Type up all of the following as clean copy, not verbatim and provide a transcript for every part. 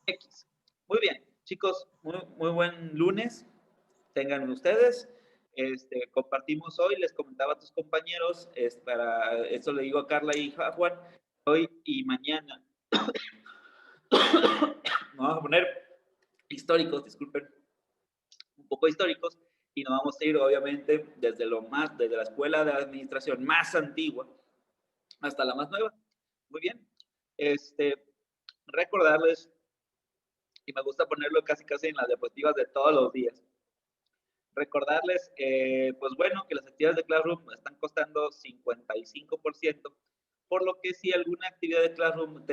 X. Muy bien, chicos, muy buen lunes. Tengan ustedes. Compartimos hoy, les comentaba a tus compañeros, para eso le digo a Carla y a Juan, hoy y mañana. Vamos a poner históricos, disculpen, un poco históricos, y nos vamos a ir obviamente desde la escuela de administración más antigua hasta la más nueva. Muy bien. Recordarles, y me gusta ponerlo casi casi en las diapositivas de todos los días. Recordarles, pues bueno, que las actividades de Classroom están costando 55%, por lo que si alguna actividad de Classroom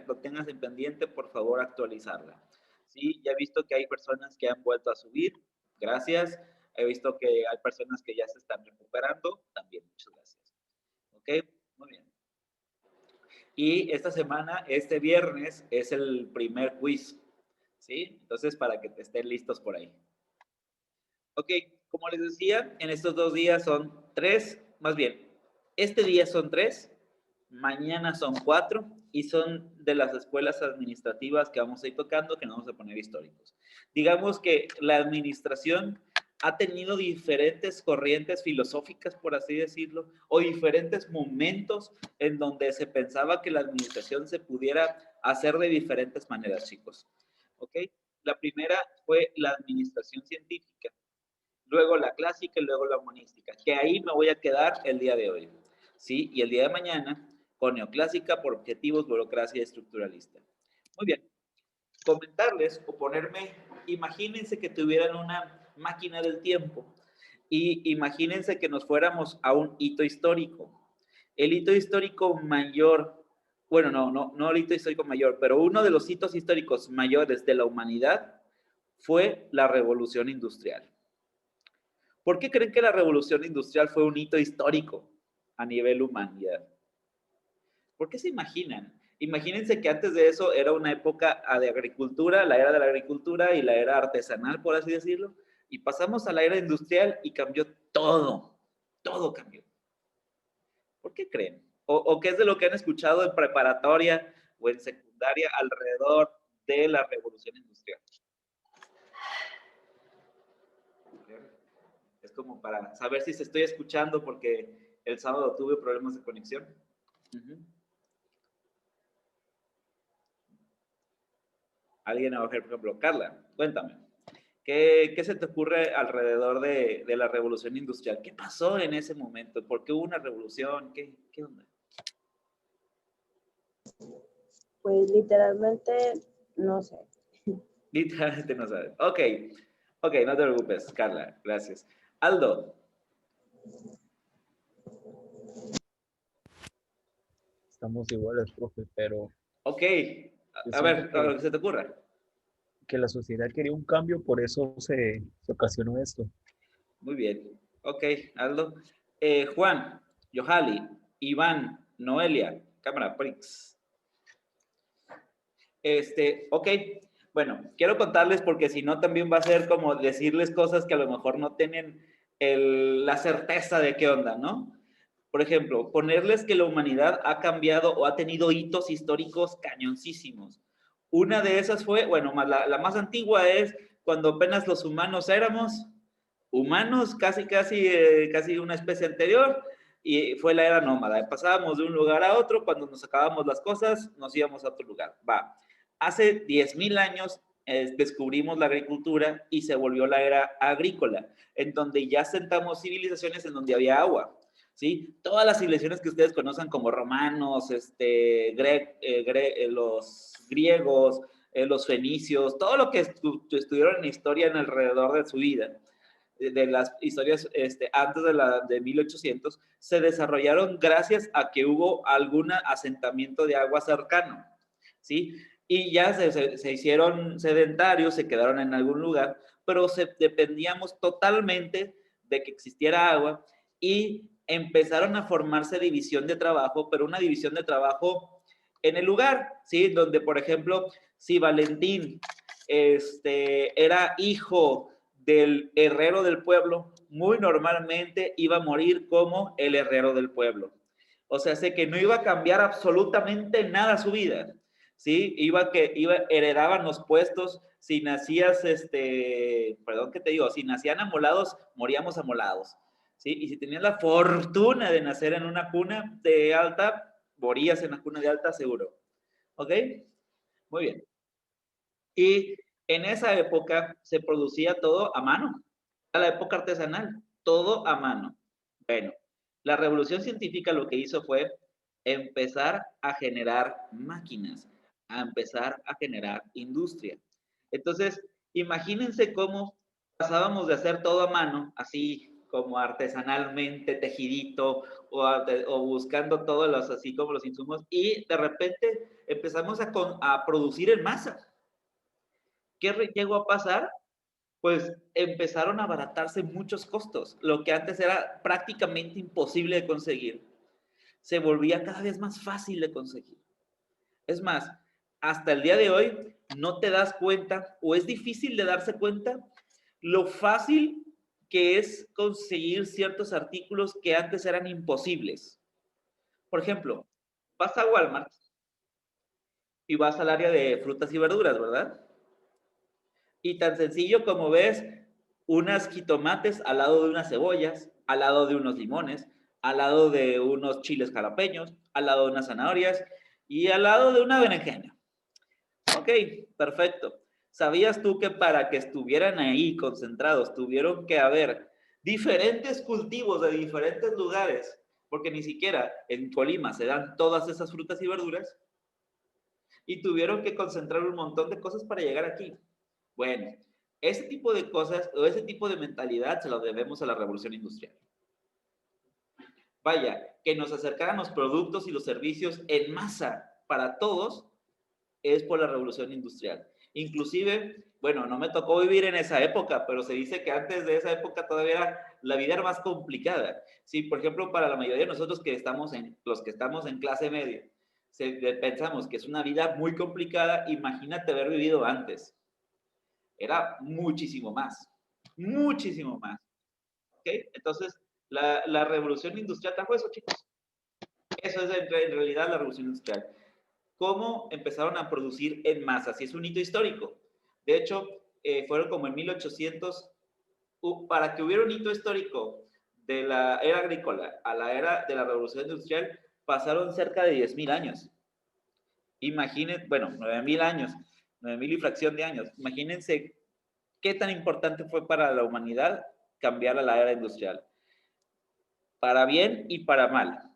lo tengas en pendiente, por favor actualizarla. Sí, ya he visto que hay personas que han vuelto a subir, gracias. He visto que hay personas que ya se están recuperando, también muchas gracias. Ok, muy bien. Y esta semana, este viernes, es el primer quiz, ¿sí? Entonces, para que estén listos por ahí. Ok, como les decía, en estos 2 días son 3, más bien, este día son 3, mañana son 4 y son de las escuelas administrativas que vamos a ir tocando, que no vamos a poner históricos. Digamos que la administración ha tenido diferentes corrientes filosóficas, por así decirlo, o diferentes momentos en donde se pensaba que la administración se pudiera hacer de diferentes maneras, chicos. ¿Ok? La primera fue la administración científica, luego la clásica y luego la humanística, que ahí me voy a quedar el día de hoy, ¿sí? Y el día de mañana con neoclásica por objetivos, burocracia estructuralista. Muy bien, comentarles o ponerme, imagínense que tuvieran una máquina del tiempo y imagínense que nos fuéramos a un hito histórico. El hito histórico mayor, bueno, no el hito histórico mayor, pero uno de los hitos históricos mayores de la humanidad fue la revolución industrial. ¿Por qué creen que la revolución industrial fue un hito histórico a nivel humanidad? ¿Por qué se imaginan? Imagínense que antes de eso era una época de agricultura, la era de la agricultura y la era artesanal, por así decirlo, y pasamos a la era industrial y cambió todo, todo cambió. ¿Por qué creen? ¿O qué es de lo que han escuchado en preparatoria o en secundaria alrededor de la revolución industrial? Es como para saber si se estoy escuchando porque el sábado tuve problemas de conexión. Alguien a bajar, por ejemplo, Carla, cuéntame. ¿Qué se te ocurre alrededor de la revolución industrial? ¿Qué pasó en ese momento? ¿Por qué hubo una revolución? ¿Qué onda? Pues literalmente no sé. Literalmente no sabes. Ok, no te preocupes, Carla, gracias. Aldo. Estamos iguales, profe, pero Ok, yo a siento ver, a lo que se te ocurra. que la sociedad quería un cambio, por eso se ocasionó esto. Muy bien. Ok, Aldo. Juan, Yohali, Iván, Noelia, cámara, Prix. Ok, bueno, quiero contarles porque si no también va a ser como decirles cosas que a lo mejor no tienen la certeza de qué onda, ¿no? Por ejemplo, ponerles que la humanidad ha cambiado o ha tenido hitos históricos cañoncísimos. Una de esas fue, bueno, la más antigua es cuando apenas los humanos éramos humanos, casi una especie anterior, y fue la era nómada. Pasábamos de un lugar a otro, cuando nos acabábamos las cosas, nos íbamos a otro lugar. Va. Hace 10,000 años descubrimos la agricultura y se volvió la era agrícola, en donde ya sentamos civilizaciones en donde había agua. ¿Sí? Todas las civilizaciones que ustedes conocen como romanos, los griegos, los fenicios, todo lo que estuvieron en historia en alrededor de su vida, de las historias antes de 1800, se desarrollaron gracias a que hubo algún asentamiento de agua cercano, ¿sí? Y ya se hicieron sedentarios, se quedaron en algún lugar, pero dependíamos totalmente de que existiera agua y empezaron a formarse división de trabajo, pero una división de trabajo en el lugar, ¿sí? Donde, por ejemplo, si Valentín era hijo del herrero del pueblo, muy normalmente iba a morir como el herrero del pueblo. O sea, sé que no iba a cambiar absolutamente nada su vida. ¿sí? Heredaban los puestos. Si nacías, perdón, ¿qué te digo? Si nacían amolados, moríamos amolados, ¿sí? Y si tenías la fortuna de nacer en una cuna de alta, morías en la cuna de alta seguro, ¿ok? Muy bien. Y en esa época se producía todo a mano, a la época artesanal, todo a mano. Bueno, la revolución científica lo que hizo fue empezar a generar máquinas, a empezar a generar industria. Entonces, imagínense cómo pasábamos de hacer todo a mano, así como artesanalmente, tejidito, o buscando todos los, así como los insumos, y de repente empezamos a producir en masa. ¿Qué llegó a pasar? Pues empezaron a abaratarse muchos costos. Lo que antes era prácticamente imposible de conseguir, se volvía cada vez más fácil de conseguir. Es más, hasta el día de hoy no te das cuenta, o es difícil de darse cuenta, lo fácil que es conseguir ciertos artículos que antes eran imposibles. Por ejemplo, vas a Walmart y vas al área de frutas y verduras, ¿verdad? Y tan sencillo como ves unas jitomates al lado de unas cebollas, al lado de unos limones, al lado de unos chiles jalapeños, al lado de unas zanahorias y al lado de una berenjena. Ok, perfecto. ¿Sabías tú que para que estuvieran ahí concentrados tuvieron que haber diferentes cultivos de diferentes lugares? Porque ni siquiera en Colima se dan todas esas frutas y verduras y tuvieron que concentrar un montón de cosas para llegar aquí. Bueno, ese tipo de cosas o ese tipo de mentalidad se lo debemos a la revolución industrial. Vaya, que nos acercaran los productos y los servicios en masa para todos es por la revolución industrial. Inclusive, bueno, no me tocó vivir en esa época, pero se dice que antes de esa época todavía la vida era más complicada. Sí, por ejemplo, para la mayoría de nosotros los que estamos en clase media, pensamos que es una vida muy complicada, imagínate haber vivido antes. Era muchísimo más, muchísimo más. ¿Ok? Entonces, la revolución industrial trajo eso, chicos. Eso es en realidad la revolución industrial. ¿Cómo empezaron a producir en masa? Sí, es un hito histórico. De hecho, fueron como en 1800, para que hubiera un hito histórico de la era agrícola a la era de la revolución industrial, pasaron cerca de 10,000 años. Imaginen, bueno, 9,000 años, 9,000 y fracción de años. Imagínense qué tan importante fue para la humanidad cambiar a la era industrial. Para bien y para mal.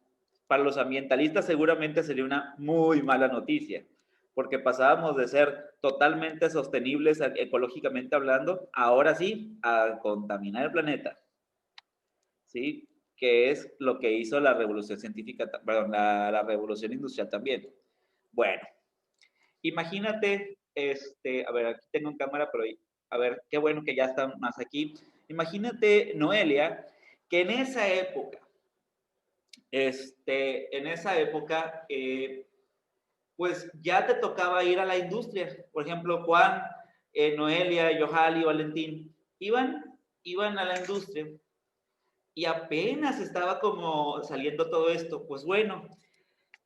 Para los ambientalistas seguramente sería una muy mala noticia, porque pasábamos de ser totalmente sostenibles ecológicamente hablando, ahora sí, a contaminar el planeta. ¿Sí? Que es lo que hizo la revolución científica, perdón, la revolución industrial también. Bueno, imagínate, a ver, aquí tengo en cámara, pero a ver, qué bueno que ya están más aquí. Imagínate, Noelia, que en esa época, pues ya te tocaba ir a la industria. Por ejemplo, Juan, Noelia, Yohali, Valentín, iban a la industria y apenas estaba como saliendo todo esto. Pues bueno,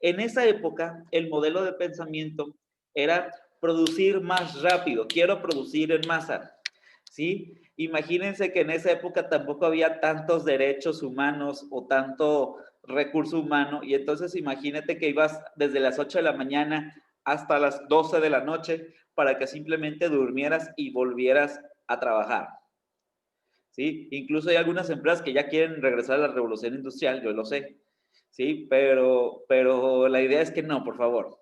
en esa época el modelo de pensamiento era producir más rápido, quiero producir en masa, ¿sí? Imagínense que en esa época tampoco había tantos derechos humanos o tanto recurso humano, y entonces imagínate que ibas desde las 8 de la mañana hasta las 12 de la noche para que simplemente durmieras y volvieras a trabajar, ¿sí? Incluso hay algunas empresas que ya quieren regresar a la revolución industrial, yo lo sé, ¿sí? Pero la idea es que no, por favor.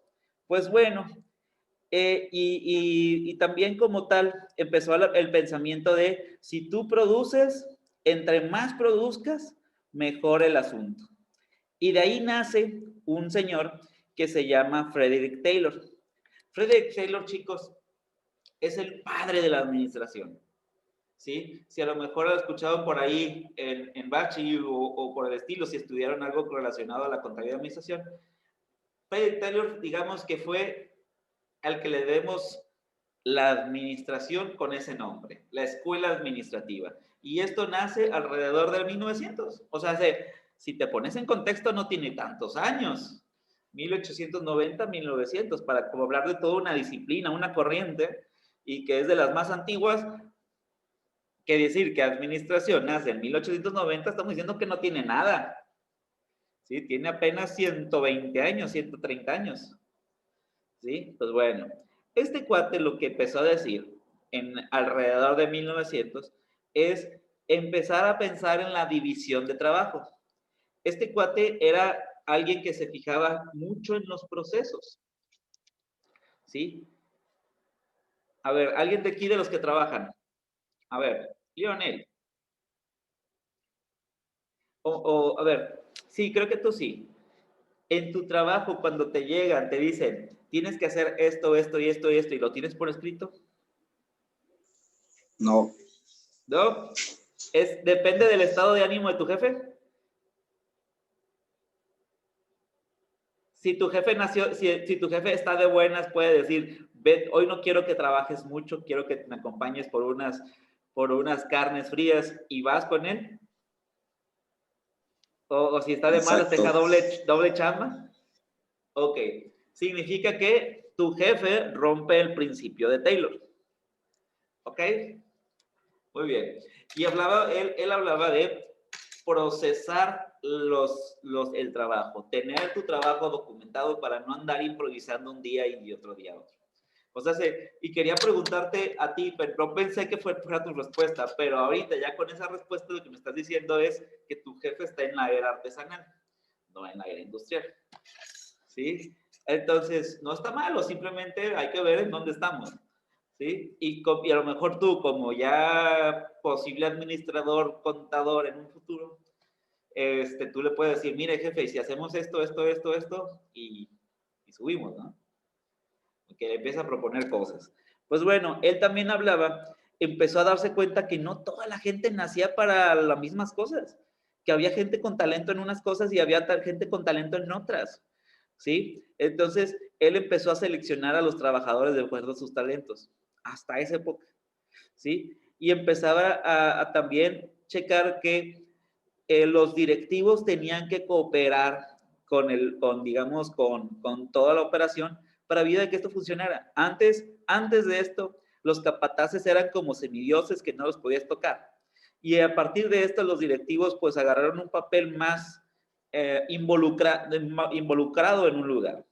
Pues bueno, y también como tal empezó el pensamiento de si tú produces, entre más produzcas, mejor el asunto. Y de ahí nace un señor que se llama Frederick Taylor. Frederick Taylor, chicos, es el padre de la administración. ¿Sí? Si a lo mejor han escuchado por ahí en Bachi o por el estilo, si estudiaron algo relacionado a la contabilidad de administración, Frederick Taylor, digamos que fue al que le debemos la administración con ese nombre, la escuela administrativa. Y esto nace alrededor del 1900. O sea, si te pones en contexto, no tiene tantos años. 1890, 1900, para como hablar de toda una disciplina, una corriente, y que es de las más antiguas, que decir que administración nace en 1890, estamos diciendo que no tiene nada, ¿sí? Tiene apenas 120 años, 130 años, ¿sí? Pues bueno, este cuate lo que empezó a decir en alrededor de 1900 es empezar a pensar en la división de trabajo. Este cuate era alguien que se fijaba mucho en los procesos, ¿sí? A ver, alguien de aquí de los que trabajan. A ver, Lionel. A ver, sí, creo que tú sí. En tu trabajo, cuando te llegan, te dicen, tienes que hacer esto, esto y esto y esto, y lo tienes por escrito. No. ¿No? Depende del estado de ánimo de tu jefe. Si tu jefe nació, si tu jefe está de buenas, puede decir, ve, hoy no quiero que trabajes mucho, quiero que me acompañes por unas carnes frías y vas con él. O si está de malas, te deja Exacto. doble chamba. Ok. Significa que tu jefe rompe el principio de Taylor. ¿Ok? Muy bien. Y él hablaba de procesar el trabajo, tener tu trabajo documentado para no andar improvisando un día y otro día otro. O sea, y quería preguntarte a ti, pero no pensé que fuera tu respuesta, pero ahorita ya con esa respuesta lo que me estás diciendo es que tu jefe está en la era artesanal, no en la era industrial. ¿Sí? Entonces, no está malo, simplemente hay que ver en dónde estamos. ¿Sí? Y a lo mejor tú, como ya posible administrador, contador en un futuro, tú le puedes decir, mire jefe, y si hacemos esto, y subimos, ¿no? Que le empieza a proponer cosas. Pues bueno, él también empezó a darse cuenta que no toda la gente nacía para las mismas cosas, que había gente con talento en unas cosas y había gente con talento en otras, ¿sí? Entonces, él empezó a seleccionar a los trabajadores de acuerdo a sus talentos, hasta esa época, ¿sí? Y empezaba a también checar que los directivos tenían que cooperar digamos, con toda la operación para vida que esto funcionara. Antes de esto, los capataces eran como semidioses que no los podías tocar. Y a partir de esto, los directivos pues agarraron un papel más involucrado en un lugar.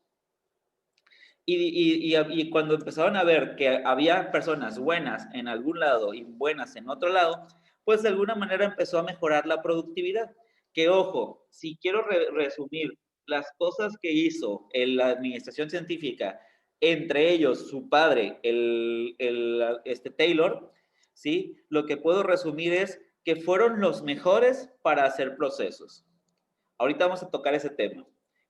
Y cuando empezaron a ver que había personas buenas en algún lado y buenas en otro lado, pues de alguna manera empezó a mejorar la productividad. Que ojo, si quiero resumir las cosas que hizo en la administración científica, entre ellos su padre, Taylor, ¿sí? Lo que puedo resumir es que fueron los mejores para hacer procesos. Ahorita vamos a tocar ese tema,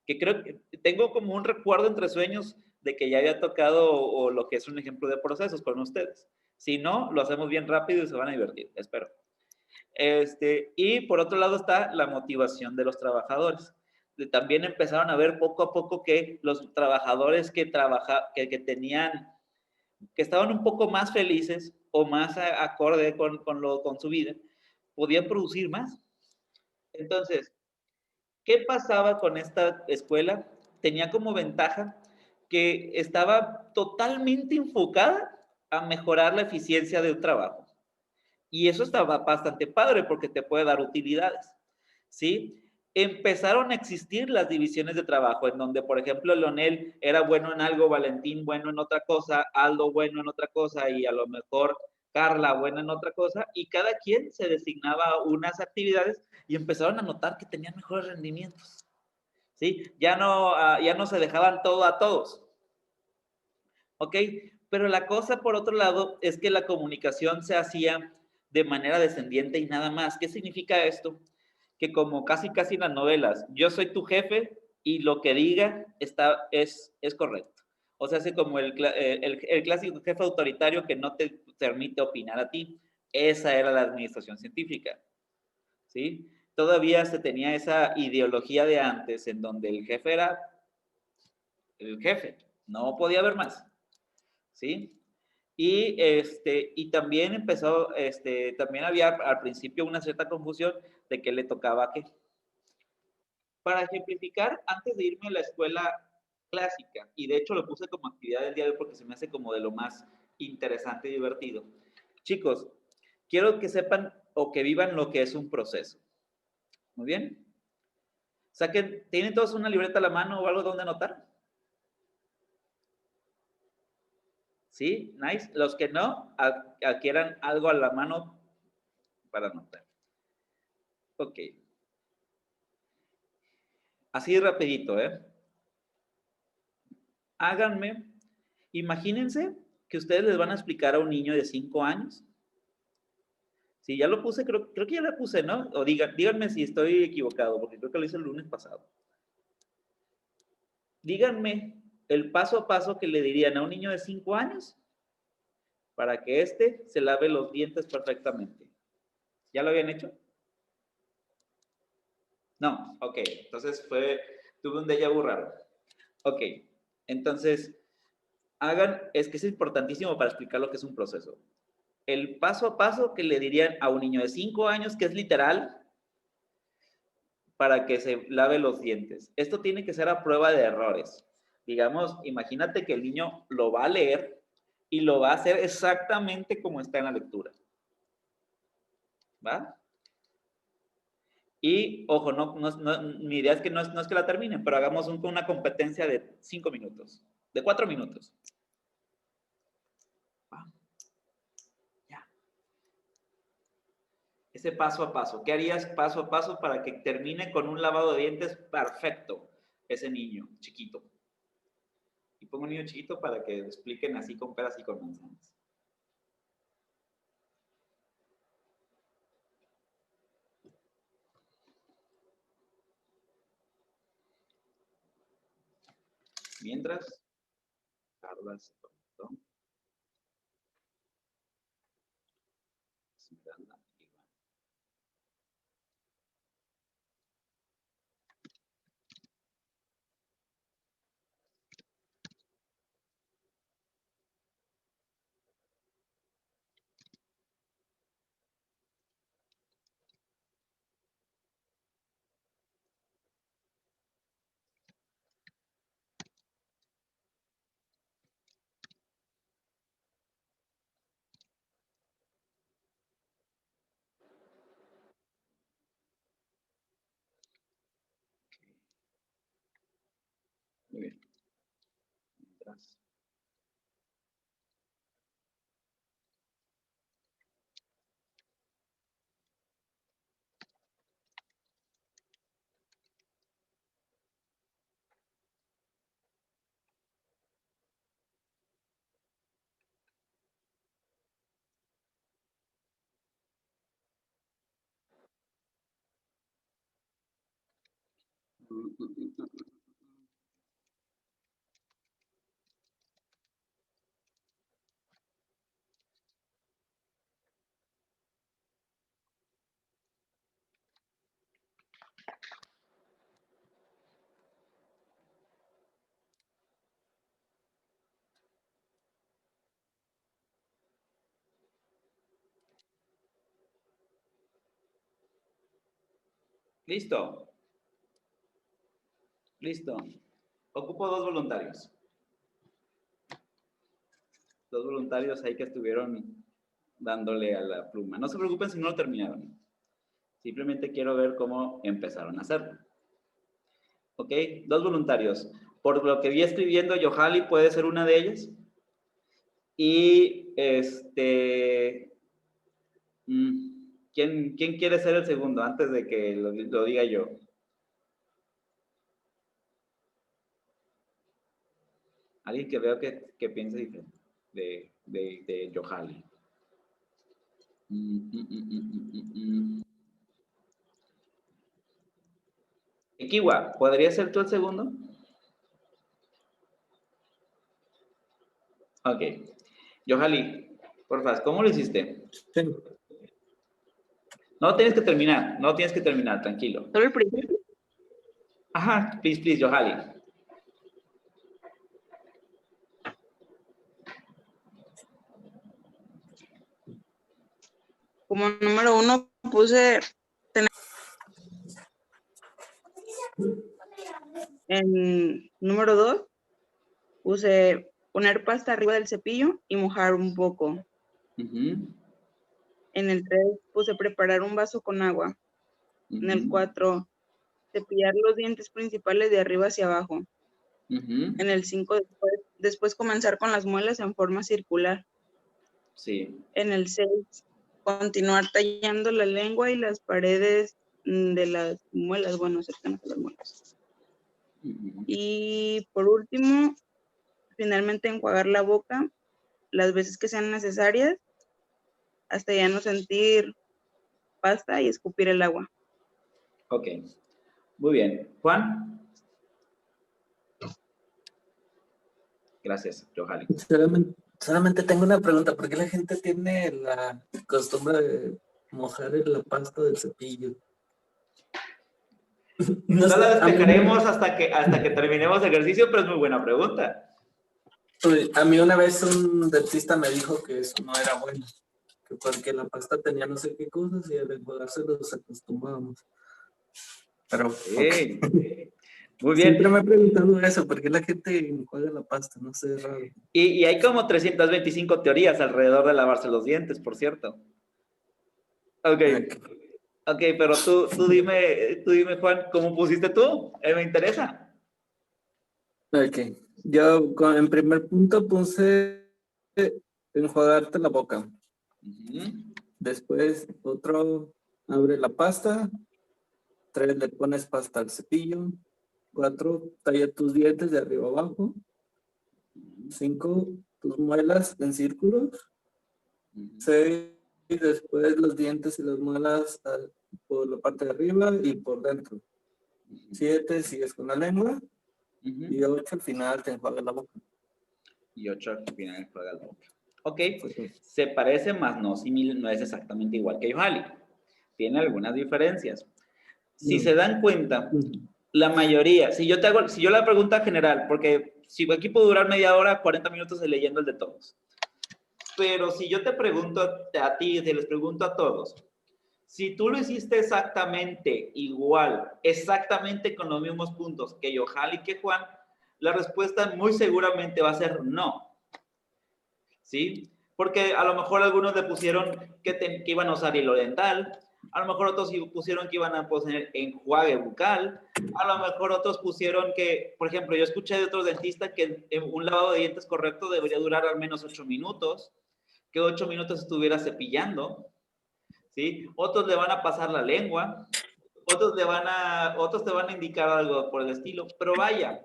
que creo que tengo como un recuerdo entre sueños de que ya había tocado o lo que es un ejemplo de procesos con ustedes. Si no, lo hacemos bien rápido y se van a divertir, espero. Y por otro lado está la motivación de los trabajadores. También empezaron a ver poco a poco que los trabajadores que estaban un poco más felices o más acorde con su vida, podían producir más. Entonces, ¿qué pasaba con esta escuela? Tenía como ventaja que estaba totalmente enfocada a mejorar la eficiencia de un trabajo. Y eso estaba bastante padre porque te puede dar utilidades, ¿sí? Empezaron a existir las divisiones de trabajo en donde, por ejemplo, Leonel era bueno en algo, Valentín bueno en otra cosa, Aldo bueno en otra cosa y a lo mejor Carla buena en otra cosa, y cada quien se designaba unas actividades y empezaron a notar que tenían mejores rendimientos, ¿sí? Ya no se dejaban todo a todos, ¿ok? Pero la cosa, por otro lado, es que la comunicación se hacía de manera descendiente y nada más. ¿Qué significa esto? Que como casi en las novelas, yo soy tu jefe y lo que diga es correcto. O sea, hace como el clásico jefe autoritario que no te permite opinar a ti. Esa era la administración científica, ¿sí? Todavía se tenía esa ideología de antes en donde el jefe era el jefe, no podía haber más, ¿sí? Y también también había al principio una cierta confusión de qué le tocaba a qué. Para ejemplificar, antes de irme a la escuela clásica, y de hecho lo puse como actividad del día de hoy porque se me hace como de lo más interesante y divertido. Chicos, quiero que sepan o que vivan lo que es un proceso. Muy bien. Saquen, ¿tienen todos una libreta a la mano o algo donde anotar? ¿Sí? Nice. Los que no, adquieran algo a la mano para anotar. Ok. Así rapidito, ¿eh? Háganme, imagínense que ustedes les van a explicar a un niño de 5 años. Sí, ya lo puse, creo que ya lo puse, ¿no? O díganme si estoy equivocado, porque creo que lo hice el lunes pasado. Díganme el paso a paso que le dirían a un niño de 5 años para que éste se lave los dientes perfectamente. ¿Ya lo habían hecho? No, ok, entonces tuve un déjà vu raro. Ok, entonces, es que es importantísimo para explicar lo que es un proceso. El paso a paso que le dirían a un niño de 5 años, que es literal, para que se lave los dientes. Esto tiene que ser a prueba de errores. Digamos, imagínate que el niño lo va a leer y lo va a hacer exactamente como está en la lectura. ¿Va? Y, ojo, mi idea es que no es que la terminen, pero hagamos una competencia de 5 minutos, de 4 minutos. ¿Va? Ya. Ese paso a paso. ¿Qué harías paso a paso para que termine con un lavado de dientes perfecto ese niño chiquito? Y pongo un niño chiquito para que lo expliquen así con peras y con manzanas. Mientras, Carla se conectó. Esmeralda, Iván. Muy bien. Mientras. Listo. Listo. Ocupo 2 voluntarios. 2 voluntarios ahí que estuvieron dándole a la pluma. No se preocupen si no lo terminaron. Simplemente quiero ver cómo empezaron a hacerlo. ¿Ok? 2 voluntarios. Por lo que vi escribiendo, Yohali puede ser una de ellas. Y ¿quién quiere ser el segundo antes de que lo diga yo? Alguien que veo que piense diferente de Yohali. Ikiwa, ¿podría ser tú el segundo? Ok. Yohali, por favor, ¿cómo lo hiciste? Sí. No tienes que terminar, tranquilo. Solo el primero. Ajá, please, Yohali. Como número 1 puse En número 2, puse poner pasta arriba del cepillo y mojar un poco. Ujú, En el 3, puse preparar un vaso con agua. En el ujú, 4, cepillar los dientes principales de arriba hacia abajo. ujú. En el 5, después comenzar con las muelas en forma circular. Sí. En el 6, continuar tallando la lengua y las paredes de las muelas, bueno, cercanas a las muelas. Ujú. Y por último, finalmente enjuagar la boca las veces que sean necesarias hasta ya no sentir pasta y escupir el agua. Ok, muy bien. Juan. Gracias, Johali. Solamente tengo una pregunta. ¿Por qué la gente tiene la costumbre de mojar en la pasta del cepillo? No No la sé, despejaremos hasta que terminemos el ejercicio, pero es muy buena pregunta. a mí una vez un dentista me dijo que eso no era bueno, que porque la pasta tenía no sé qué cosas y al enjuagarse nos acostumbrábamos. Pero Sí. Muy siempre me bien. he preguntado eso, ¿por qué la gente enjuaga la pasta? No sé, es raro. Y hay como 325 teorías alrededor de lavarse los dientes, por cierto. Ok, ok, pero tú dime, Juan, ¿cómo pusiste tú? Me interesa. Ok, yo en primer punto puse enjuagarte la boca. Ujú, Después otro, abre la pasta. 3, le pones pasta al cepillo. 4, talla tus dientes de arriba abajo. 5, tus muelas en círculos. ujú, 6, después los dientes y las muelas por la parte de arriba y por dentro. 7, sigues con la lengua. ujú. Y 8, al final te enjuagas la boca. Y 8 al final juega la boca. Ok, Fue todo. se parece más no, no es exactamente igual que Johali. Tiene algunas diferencias. Si se dan cuenta, la mayoría, si yo la pregunta general, porque si aquí puedo durar media hora, 40 minutos leyendo el de todos. Pero si yo te pregunto a ti, te les pregunto a todos, si tú lo hiciste exactamente igual, exactamente con los mismos puntos que Johali y que Juan, la respuesta muy seguramente va a ser no. ¿Sí? Porque a lo mejor algunos le pusieron que iban a usar hilo dental, a lo mejor otros pusieron que iban a poner enjuague bucal, a lo mejor otros pusieron que, por ejemplo, yo escuché de otros dentistas que un lavado de dientes correcto debería durar al menos 8 minutos, que 8 minutos estuviera cepillando, ¿sí? Otros le van a pasar la lengua, otros te van a indicar algo por el estilo, pero vaya,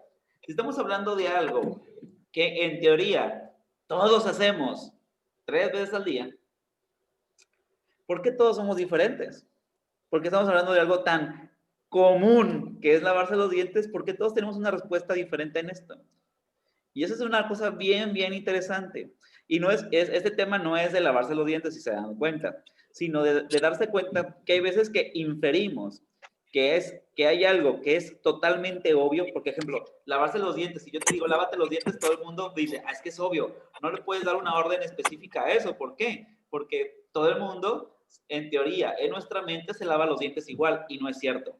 si estamos hablando de algo que en teoría todos hacemos 3 veces al día, ¿por qué todos somos diferentes? Porque estamos hablando de algo tan común que es lavarse los dientes, porque todos tenemos una respuesta diferente en esto. Y eso es una cosa bien, bien interesante. Y no este tema no es de lavarse los dientes, si se dan cuenta, sino de darse cuenta que hay veces que inferimos que hay algo que es totalmente obvio. Por ejemplo, lavarse los dientes. Si yo te digo, lávate los dientes, todo el mundo dice, es que es obvio. No le puedes dar una orden específica a eso. ¿Por qué? Porque todo el mundo, en teoría, en nuestra mente se lava los dientes igual y no es cierto.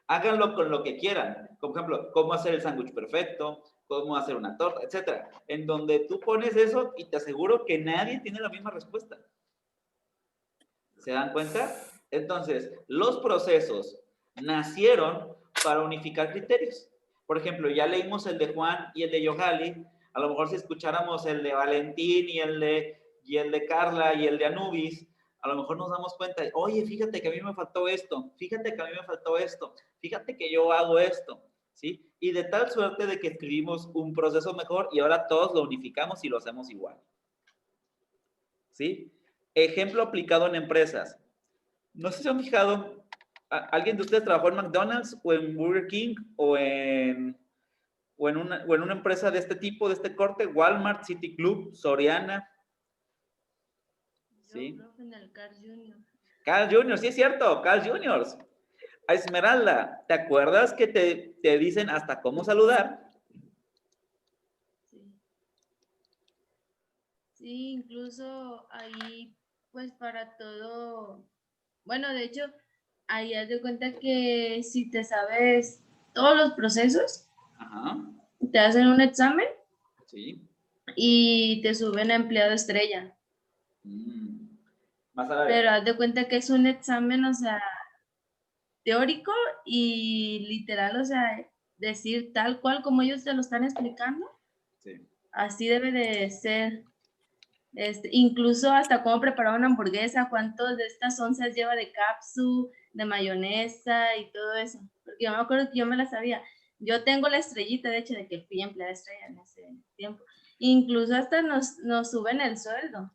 Háganlo con lo que quieran. Por ejemplo, cómo hacer el sándwich perfecto, cómo hacer una torta, etcétera. En donde tú pones eso y te aseguro que nadie tiene la misma respuesta. ¿Se dan cuenta? Entonces, los procesos nacieron para unificar criterios. Por ejemplo, ya leímos el de Juan y el de Johali. A lo mejor si escucháramos el de Valentín y el de Carla y el de Anubis, a lo mejor nos damos cuenta, oye, fíjate que a mí me faltó esto, fíjate que a mí me faltó esto, fíjate que yo hago esto, ¿sí? Y de tal suerte de que escribimos un proceso mejor y ahora todos lo unificamos y lo hacemos igual, ¿sí? Ejemplo aplicado en empresas. No sé si han fijado, ¿alguien de ustedes trabajó en McDonald's o en Burger King o en una empresa de este tipo, de este corte? Walmart, City Club, Soriana. Yo, ¿Sí? profe, en el Carl Jr. Carl Jr., sí es cierto, Carl Jr. A Esmeralda, ¿te acuerdas que te dicen hasta cómo saludar? Sí. Sí, incluso ahí, pues para todo, bueno, de hecho, ahí haz de cuenta que si te sabes todos los procesos, Ajá, te hacen un examen sí. y te suben a empleado estrella. Más a la Pero haz de cuenta que es un examen, o sea, teórico y literal, o sea, decir tal cual como ellos te lo están explicando, Sí. así debe de ser. Incluso hasta cómo preparar una hamburguesa, cuántos de estas onzas lleva de capsu, de mayonesa y todo eso. Porque yo me acuerdo que yo me la sabía. Yo tengo la estrellita, de hecho, de que fui empleada estrella en ese tiempo. Incluso hasta nos suben el sueldo.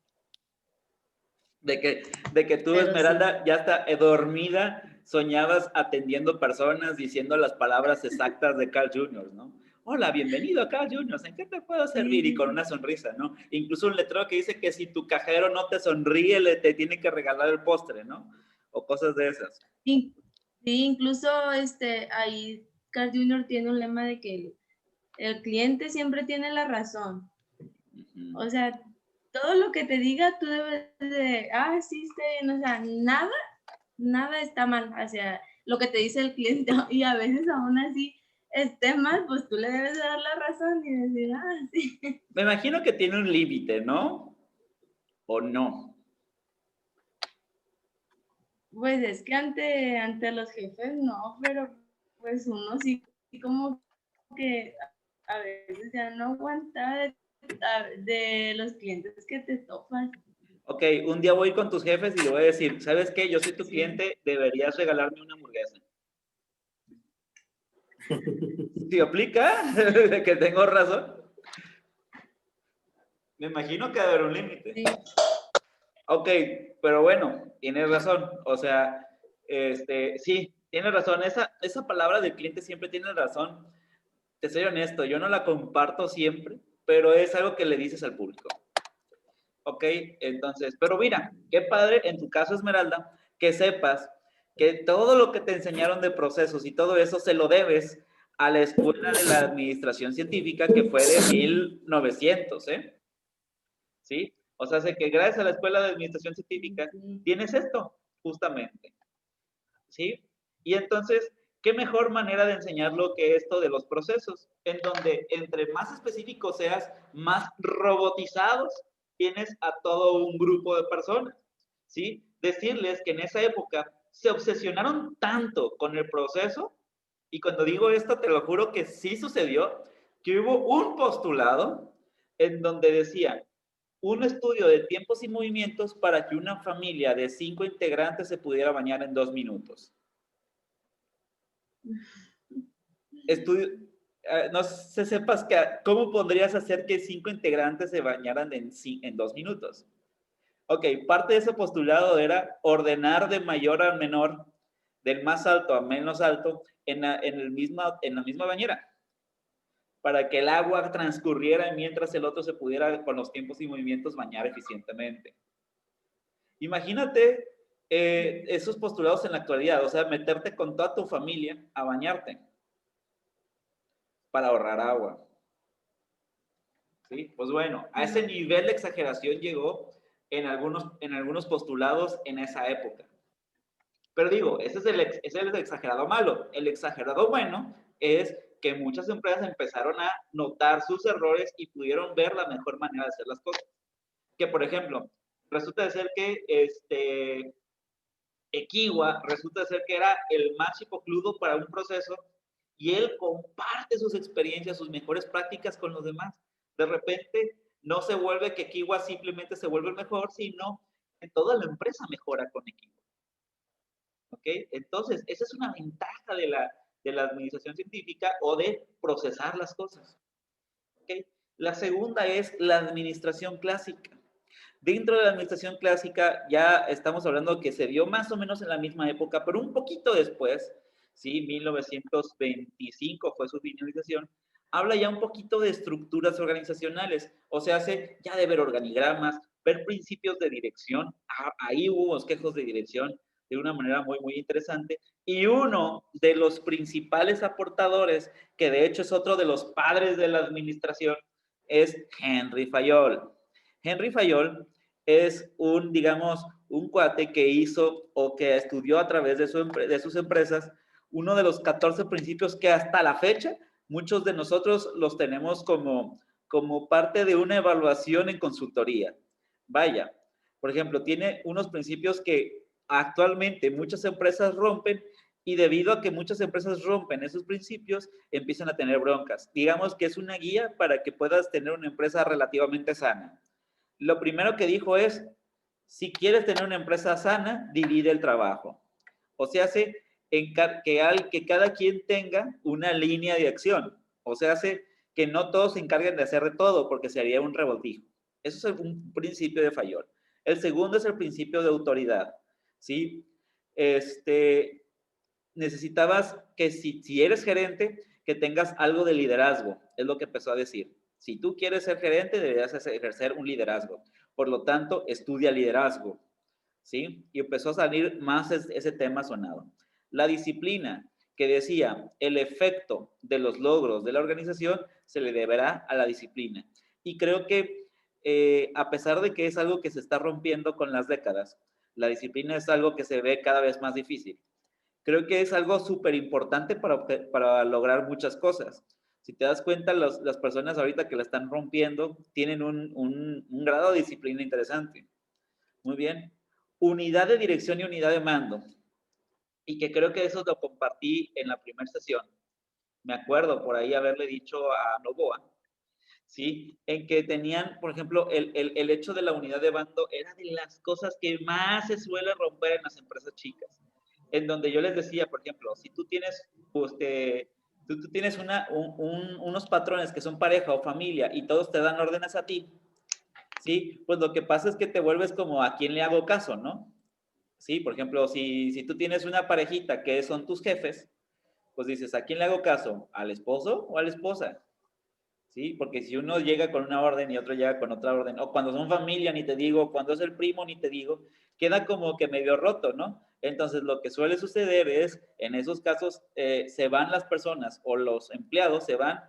De que tú, Pero Esmeralda, ya está dormida, soñabas atendiendo personas, diciendo las palabras exactas de Carl Jr., ¿no? Hola, bienvenido a Carl Jr., ¿en qué te puedo servir? Y con una sonrisa, ¿no? Incluso un letrero que dice que si tu cajero no te sonríe, te tiene que regalar el postre, ¿no? O cosas de esas. Sí, incluso ahí Carl Jr. tiene un lema de que el cliente siempre tiene la razón. Ujú. O sea, todo lo que te diga, tú debes de, sí, está bien, o sea, nada está mal, o sea, lo que te dice el cliente, y a veces aún así esté mal, pues tú le debes de dar la razón y decir, sí. Me imagino que tiene un límite, ¿no? ¿O no? Pues es que ante los jefes no, pero pues uno sí como que a veces ya no aguanta de los clientes que te topas. Ok, un día voy con tus jefes y le voy a decir, ¿sabes qué? Yo soy tu Sí. cliente, deberías regalarme una hamburguesa. ¿Sí aplica? ¿De que tengo razón? Me imagino que debe haber un límite. Sí. Ok, pero bueno, tienes razón. O sea, sí, tienes razón. Esa palabra del cliente siempre tiene razón. Te soy honesto, yo no la comparto siempre, pero es algo que le dices al público. Ok, entonces, pero mira, qué padre en tu caso, Esmeralda, que sepas que todo lo que te enseñaron de procesos y todo eso se lo debes a la Escuela de la Administración Científica que fue de 1900, ¿eh? ¿Sí? O sea, sé que gracias a la Escuela de Administración Científica tienes esto, justamente. ¿Sí? Y entonces, ¿qué mejor manera de enseñarlo que esto de los procesos? En donde entre más específico seas, más robotizados tienes a todo un grupo de personas. ¿Sí? Decirles que en esa época se obsesionaron tanto con el proceso, y cuando digo esto, te lo juro que sí sucedió, que hubo un postulado en donde decían, un estudio de tiempos y movimientos para que una familia de 5 integrantes se pudiera bañar en 2 minutos. Estudio, no sé, sepas que, ¿cómo podrías hacer que 5 integrantes se bañaran en 2 minutos? Ok, parte de ese postulado era ordenar de mayor a menor, del más alto a menos alto, en la misma bañera, para que el agua transcurriera mientras el otro se pudiera, con los tiempos y movimientos, bañar eficientemente. Imagínate esos postulados en la actualidad, o sea, meterte con toda tu familia a bañarte para ahorrar agua. ¿Sí? Pues bueno, a ese nivel de exageración llegó en algunos postulados en esa época. Pero digo, ese es el exagerado malo. El exagerado bueno es que muchas empresas empezaron a notar sus errores y pudieron ver la mejor manera de hacer las cosas. Que, por ejemplo, resulta de ser que Equiwa resulta ser que era el más chipocludo para un proceso y él comparte sus experiencias, sus mejores prácticas con los demás. De repente no se vuelve que Equiwa simplemente se vuelve el mejor, sino que toda la empresa mejora con Equiwa. ¿Ok? Entonces, esa es una ventaja de la administración científica o de procesar las cosas. ¿Ok? La segunda es la administración clásica. Dentro de la administración clásica ya estamos hablando que se dio más o menos en la misma época, pero un poquito después, ¿sí? 1925 fue su finalización, habla ya un poquito de estructuras organizacionales, o sea, ya de ver organigramas, ver principios de dirección, ahí hubo bosquejos de dirección de una manera muy, muy interesante, y uno de los principales aportadores, que de hecho es otro de los padres de la administración, es Henry Fayol. Henry Fayol es digamos, un cuate que hizo o que estudió a través de sus empresas uno de los 14 principios que hasta la fecha muchos de nosotros los tenemos como parte de una evaluación en consultoría. Vaya, por ejemplo, tiene unos principios que actualmente muchas empresas rompen y debido a que muchas empresas rompen esos principios, empiezan a tener broncas. Digamos que es una guía para que puedas tener una empresa relativamente sana. Lo primero que dijo es, si quieres tener una empresa sana, divide el trabajo. O sea, que cada quien tenga una línea de acción. O sea, que no todos se encarguen de hacer de todo, porque sería un revoltijo. Eso es un principio de Fayol. El segundo es el principio de autoridad, ¿sí? Necesitabas que si eres gerente, que tengas algo de liderazgo, es lo que empezó a decir. Si tú quieres ser gerente, deberías ejercer un liderazgo. Por lo tanto, estudia liderazgo, ¿sí? Y empezó a salir más ese tema sonado. La disciplina, que decía, el efecto de los logros de la organización se le deberá a la disciplina. Y creo que a pesar de que es algo que se está rompiendo con las décadas, la disciplina es algo que se ve cada vez más difícil. Creo que es algo súper importante para lograr muchas cosas. Si te das cuenta, las personas ahorita que la están rompiendo tienen un grado de disciplina interesante. Muy bien. Unidad de dirección y unidad de mando. Y que creo que eso lo compartí en la primera sesión. Me acuerdo por ahí haberle dicho a Novoa, ¿sí? En que tenían, por ejemplo, el hecho de la unidad de mando era de las cosas que más se suele romper en las empresas chicas. En donde yo les decía, por ejemplo, si tú tienes, tú tienes unos patrones que son pareja o familia y todos te dan órdenes a ti, ¿sí? Pues lo que pasa es que te vuelves como a quién le hago caso, ¿no? Sí, por ejemplo, si tú tienes una parejita que son tus jefes, pues dices, ¿a quién le hago caso? ¿Al esposo o a la esposa? ¿Sí? Porque si uno llega con una orden y otro llega con otra orden, o cuando son familia, ni te digo, cuando es el primo, ni te digo, queda como que medio roto, ¿no? Entonces, lo que suele suceder es, en esos casos, se van las personas o los empleados se van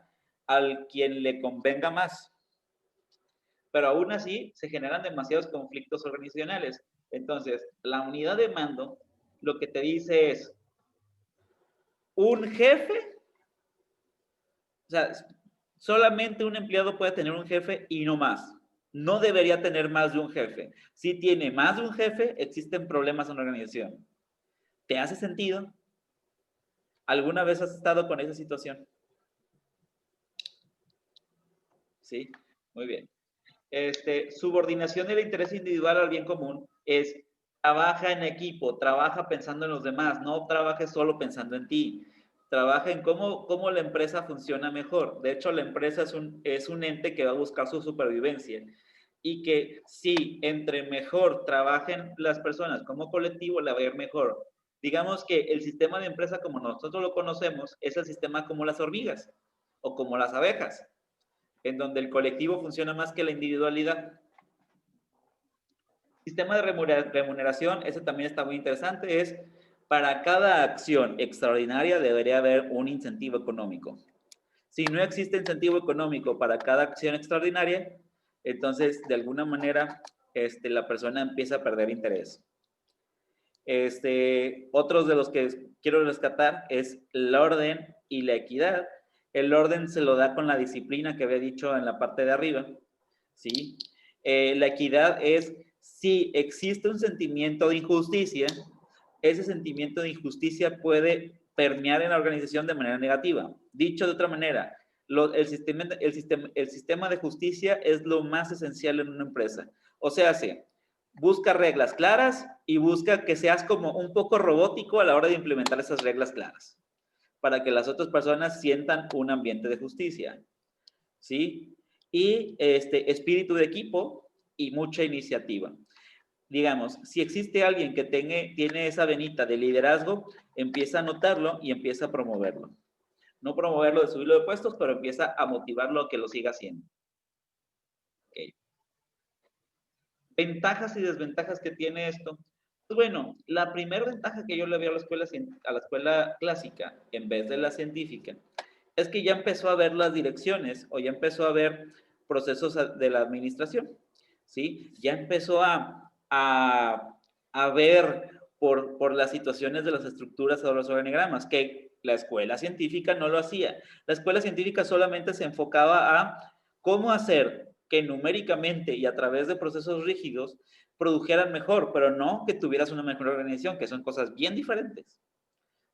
al quien le convenga más. Pero aún así, se generan demasiados conflictos organizacionales. Entonces, la unidad de mando lo que te dice es, un jefe, o sea, solamente un empleado puede tener un jefe y no más. No debería tener más de un jefe. Si tiene más de un jefe, existen problemas en la organización. ¿Te hace sentido? ¿Alguna vez has estado con esa situación? Sí, muy bien. Subordinación del interés individual al bien común es trabaja en equipo, trabaja pensando en los demás, no trabajes solo pensando en ti. Trabaja en cómo la empresa funciona mejor. De hecho, la empresa es un ente que va a buscar su supervivencia y que si entre mejor trabajen las personas como colectivo, la va a ir mejor. Digamos que el sistema de empresa como nosotros lo conocemos es el sistema como las hormigas o como las abejas, en donde el colectivo funciona más que la individualidad. Sistema de remuneración, ese también está muy interesante, es para cada acción extraordinaria debería haber un incentivo económico. Si no existe incentivo económico para cada acción extraordinaria, entonces de alguna manera la persona empieza a perder interés. Otros de los que quiero rescatar es el orden y la equidad. El orden se lo da con la disciplina que había dicho en la parte de arriba, ¿sí? La equidad es si existe un sentimiento de injusticia, ese sentimiento de injusticia puede permear en la organización de manera negativa. Dicho de otra manera, el sistema de justicia es lo más esencial en una empresa. O sea, busca reglas claras y busca que seas como un poco robótico a la hora de implementar esas reglas claras, para que las otras personas sientan un ambiente de justicia, ¿sí? Y espíritu de equipo y mucha iniciativa. Digamos, si existe alguien que tiene esa venita de liderazgo, empieza a notarlo y empieza a promoverlo. No promoverlo de subirlo de puestos, pero empieza a motivarlo a que lo siga haciendo. Okay. Ventajas y desventajas que tiene esto. Pues bueno, la primera ventaja que yo le veo a la escuela clásica en vez de la científica es que ya empezó a ver las direcciones o ya empezó a ver procesos de la administración, ¿sí? Ya empezó a ver por las situaciones de las estructuras o los organigramas, que la escuela científica no lo hacía. La escuela científica solamente se enfocaba a cómo hacer que numéricamente y a través de procesos rígidos produjeran mejor, pero no que tuvieras una mejor organización, que son cosas bien diferentes.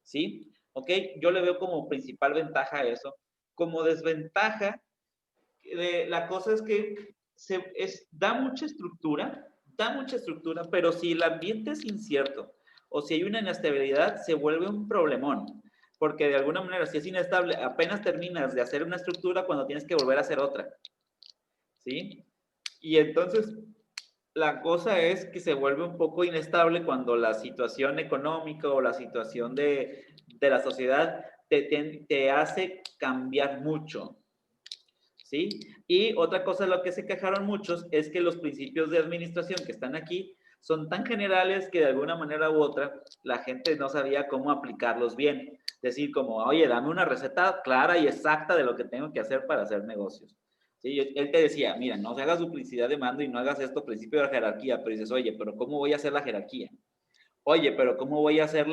¿Sí? ¿Ok? Yo le veo como principal ventaja a eso. Como desventaja, la cosa es que da mucha estructura, pero si el ambiente es incierto o si hay una inestabilidad, se vuelve un problemón. Porque de alguna manera, si es inestable, apenas terminas de hacer una estructura cuando tienes que volver a hacer otra. ¿Sí? Y entonces, la cosa es que se vuelve un poco inestable cuando la situación económica o la situación de la sociedad te hace cambiar mucho. ¿Sí? Y otra cosa de lo que se quejaron muchos es que los principios de administración que están aquí son tan generales que de alguna manera u otra la gente no sabía cómo aplicarlos bien. Decir como, oye, dame una receta clara y exacta de lo que tengo que hacer para hacer negocios. ¿Sí? Él te decía, mira, no se hagas duplicidad de mando y no hagas esto principio de la jerarquía, pero dices, oye, pero ¿cómo voy a hacer la jerarquía? Oye, pero ¿cómo voy a hacer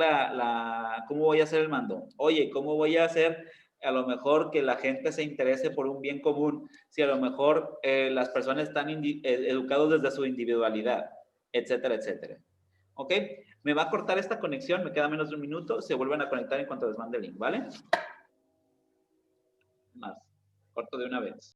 cómo voy a hacer el mando? Oye, ¿cómo voy a hacer a lo mejor que la gente se interese por un bien común? Si a lo mejor las personas están educados desde su individualidad, etcétera, etcétera. ¿Ok? Me va a cortar esta conexión, me queda menos de un minuto, se vuelven a conectar en cuanto les mande el link, ¿vale? Más, corto de una vez.